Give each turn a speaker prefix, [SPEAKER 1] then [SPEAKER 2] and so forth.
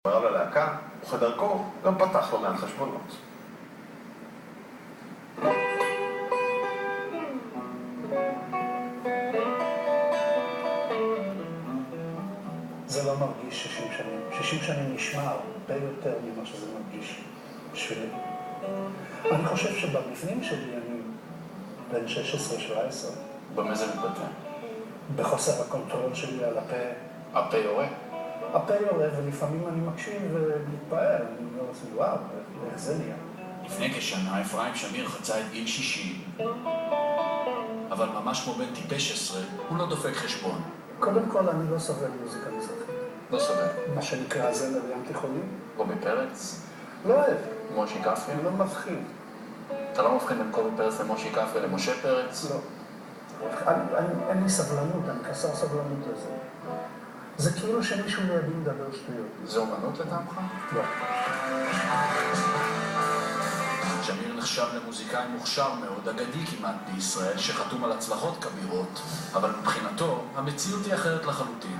[SPEAKER 1] הוא עבר ללהקה, וכדרכו גם פתח לו מעט חשבונות.
[SPEAKER 2] זה לא מרגיש 60 שנים. 60 שנים נשמע הרבה יותר ממה שזה מרגיש בשבילי. אני חושב שבמבנים שלי אני בן 16-17.
[SPEAKER 3] במה זה מתבטא?
[SPEAKER 2] בחוסר הקונטרול שלי על הפה.
[SPEAKER 3] הפה יורה?
[SPEAKER 2] הפה יורה, ולפעמים אני מקשיב ומתפעל. אני אומר לעצמי, וואו, איך זה נהיה?
[SPEAKER 4] לפני כשנה אפרים שמיר חצה את גיל 60, אבל ממש כמו בן טיפש 10, הוא לא דופק חשבון.
[SPEAKER 2] קודם כל, אני לא סובל מוזיקה מזרחית.
[SPEAKER 3] לא סובל.
[SPEAKER 2] מה שנקרא זמר ים תיכוני.
[SPEAKER 3] קובי פרץ?
[SPEAKER 2] לא אוהב.
[SPEAKER 3] מושי כפרי?
[SPEAKER 2] אני לא מבחין.
[SPEAKER 3] אתה לא מבחין בין קובי פרץ למושי כפרי למשה פרץ?
[SPEAKER 2] לא. אין לי סבלנות, אני חסר סבלנות לזה. זה כאילו שמישהו לידי מדבר שטויות.
[SPEAKER 3] זה אומנות לטעמך?
[SPEAKER 2] לא.
[SPEAKER 4] שמיר נחשב למוזיקאי מוכשר מאוד, אגדי כמעט בישראל, שחתום על הצלחות כבירות, אבל מבחינתו המציאות היא אחרת לחלוטין.